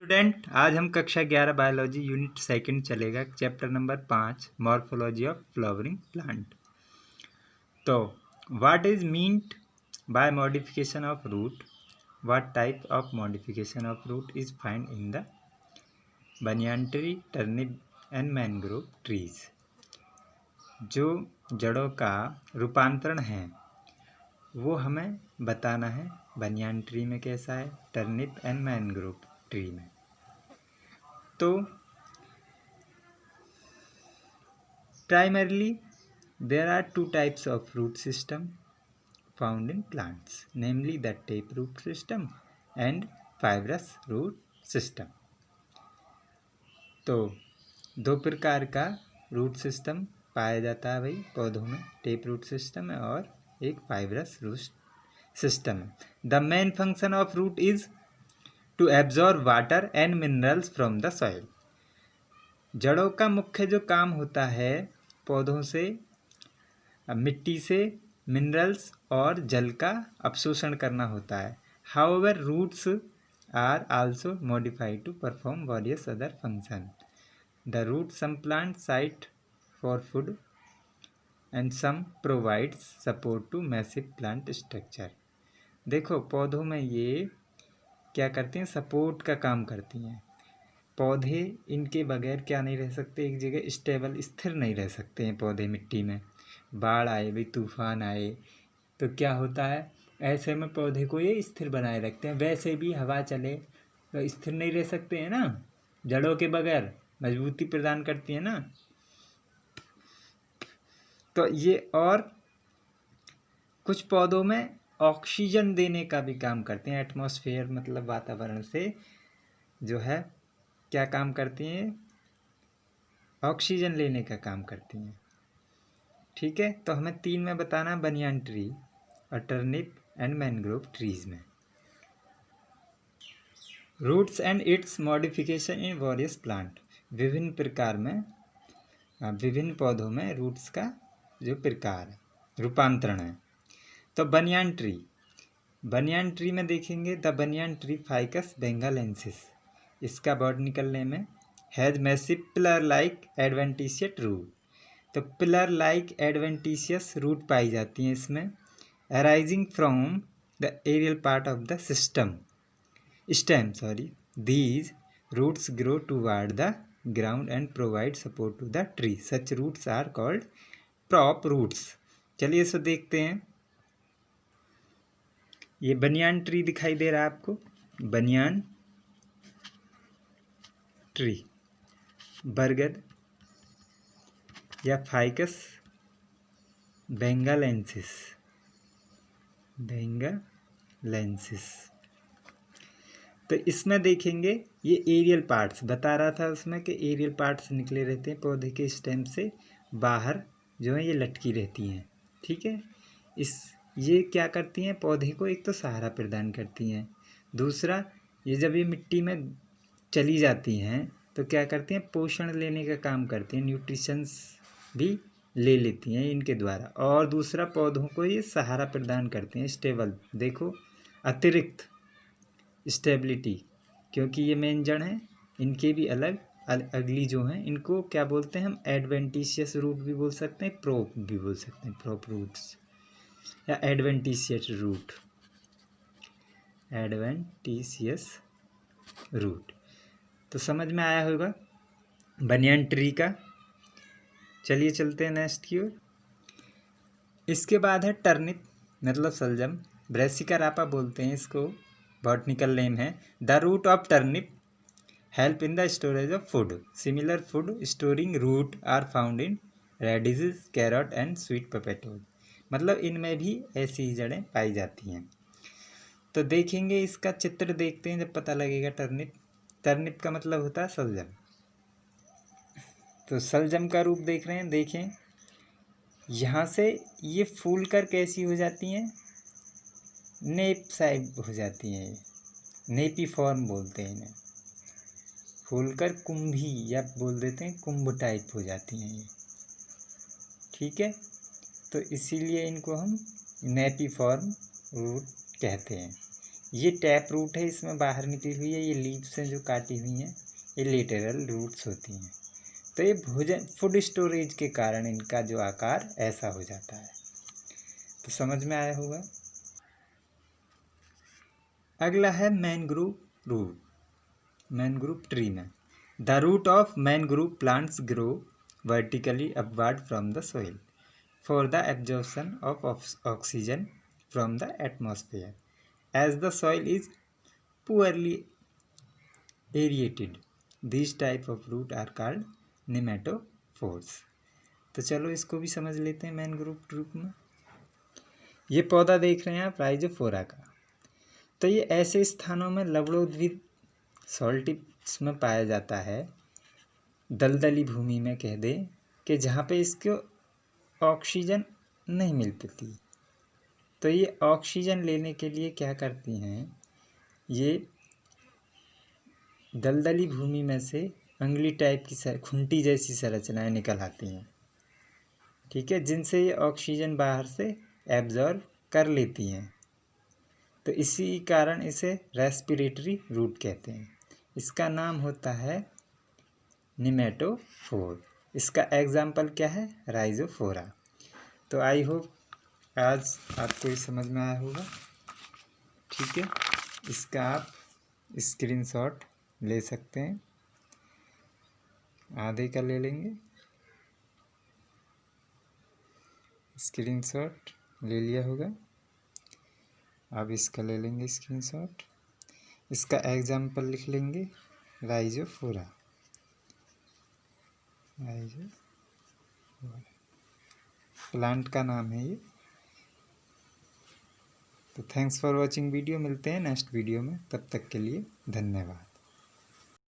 Student, आज हम कक्षा 11 बायोलॉजी यूनिट सेकंड चलेगा, chapter number 5 morphology of flowering plant. तो what is meant by modification of root, what type of modification of root is find in the banyan tree, turnip and mangrove trees. जो जड़ों का रूपांतरण है वो हमें बताना है बनियान ट्री में कैसा है, टर्निप एंड मैंग्रोव ट्री में। तो primarily there are two types of root system found in plants, namely the taproot system and fibrous root system। तो दो प्रकार का रूट सिस्टम पाया जाता है भाई पौधों में, टेप रूट सिस्टम है और एक फाइब्रस रूट सिस्टम है। The main function of root is to absorb water and minerals from the soil. जड़ों का मुख्य जो काम होता है पौधों से मिट्टी से मिनरल्स और जल का अवशोषण करना होता है। However roots are also modified to perform various other function. The root some plant site for food and some provides support to massive plant structure. देखो पौधों में ये क्या करती हैं, सपोर्ट का काम करती हैं। पौधे इनके बगैर क्या नहीं रह सकते, एक जगह स्टेबल स्थिर नहीं रह सकते हैं पौधे। मिट्टी में बाढ़ आए भाई, तूफान आए तो क्या होता है, ऐसे में पौधे को ये स्थिर बनाए रखते हैं। वैसे भी हवा चले तो स्थिर नहीं रह सकते हैं ना, जड़ों के बगैर मजबूती प्रदान करती है ना। तो ये और कुछ पौधों में ऑक्सीजन देने का भी काम करते हैं। एटमॉस्फेयर मतलब वातावरण से जो है क्या काम करती हैं, ऑक्सीजन लेने का काम करती हैं। ठीक है, तो हमें 3 में बताना है बनियान ट्री और टर्निप एंड मैंग्रोव ट्रीज में। Roots and its modification in various plant. विभिन्न प्रकार में विभिन्न पौधों में रूट्स का जो प्रकार है, रूपांतरण है। तो बनियान ट्री में देखेंगे the banyan tree ficus benghalensis, इसका बॉटनिकल नेम है, has massive pillar like adventitious root. तो पिलर लाइक एडवेंटिशियस रूट पाई जाती हैं इसमें, arising from the aerial part of the stem. These roots grow toward the ground and provide support to the tree. Such roots are called prop roots. चलिए इसको देखते हैं। ये बनियान ट्री दिखाई दे रहा है आपको, बनियान ट्री, बरगद या फाइकस बेंगालेंसिस। तो इसमें देखेंगे ये एरियल पार्ट्स बता रहा था उसमें कि एरियल पार्ट्स निकले रहते हैं पौधे के स्टेम से बाहर, जो है ये लटकी रहती हैं। ठीक है, ये क्या करती हैं, पौधे को एक तो सहारा प्रदान करती हैं, दूसरा ये जब ये मिट्टी में चली जाती हैं तो क्या करती हैं, पोषण लेने का काम करती हैं, न्यूट्रिशंस भी ले लेती हैं इनके द्वारा, और दूसरा पौधों को ये सहारा प्रदान करते हैं, स्टेबल। देखो अतिरिक्त स्टेबिलिटी, क्योंकि ये मेन जड़ हैं, इनके भी अलग अगली जो हैं इनको क्या बोलते हैं हम, एडवेंटिशियस रूट भी बोल सकते हैं, प्रोप भी बोल सकते हैं, प्रोप रूट्स या एडवेंटिशियस रूट। तो समझ में आया होगा बनियान ट्री का। चलिए चलते हैं नेक्स्ट की ओर। इसके बाद है टर्निप मतलब सलजम, ब्रेसिका रापा बोलते हैं इसको, बॉटनिकल नेम है। The root of turnip help in the storage of food. Similar food storing root are found in radishes, carrot and sweet potatoes. मतलब इनमें भी ऐसी ही जड़ें पाई जाती हैं। तो देखेंगे इसका चित्र देखते हैं जब पता लगेगा। टर्निप का मतलब होता है सलजम। तो सलजम का रूप देख रहे हैं, देखें यहाँ से ये फूल कर कैसी हो जाती हैं, नेप साइड हो जाती हैं, ये नेपी फॉर्म बोलते हैं इन्हें, फूलकर कुंभी या बोल देते हैं कुंभ टाइप हो जाती हैं ये। ठीक है, तो इसीलिए इनको हम नेपी फॉर्म रूट कहते हैं। ये टैप रूट है, इसमें बाहर निकली हुई है, ये लीव्स हैं जो काटी हुई हैं, ये लेटरल रूट्स होती हैं। तो ये भोजन फूड स्टोरेज के कारण इनका जो आकार ऐसा हो जाता है। तो समझ में आया होगा। अगला है मैनग्रोव रूट। मैनग्रोव ट्री में the root of mangrove plants grow vertically upward from the soil for the absorption of oxygen from the atmosphere as the soil is poorly aerated. This type of root are called pneumatophores. तो चलो इसको भी समझ लेते हैं। Mangrove root में ये पौधा देख रहे हैं आप, राइजोफोरा का। तो ये ऐसे स्थानों में लवणोद्भिद सॉल्टिप्स में पाया जाता है, दलदली भूमि में कह दें कि जहाँ पे इसको ऑक्सीजन नहीं मिल पाती। तो ये ऑक्सीजन लेने के लिए क्या करती हैं, ये दलदली भूमि में से अंगुली टाइप की खुंटी जैसी संरचनाएं निकल आती हैं, ठीक है, जिनसे ये ऑक्सीजन बाहर से एब्जॉर्ब कर लेती हैं। तो इसी कारण इसे रेस्पिरेटरी रूट कहते हैं। इसका नाम होता है नेमेटोफोर। इसका एग्जाम्पल क्या है, राइजोफोरा। तो आई होप आज आपको ये समझ में आया होगा, ठीक है। इसका आप स्क्रीनशॉट ले सकते हैं, आधे का ले लेंगे, स्क्रीनशॉट ले लिया होगा। अब इसका ले लेंगे स्क्रीनशॉट, इसका एग्जाम्पल लिख लेंगे राइजोफोरा। प्लांट का नाम है ये। तो थैंक्स फॉर वॉचिंग वीडियो। मिलते हैं नेक्स्ट वीडियो में, तब तक के लिए धन्यवाद।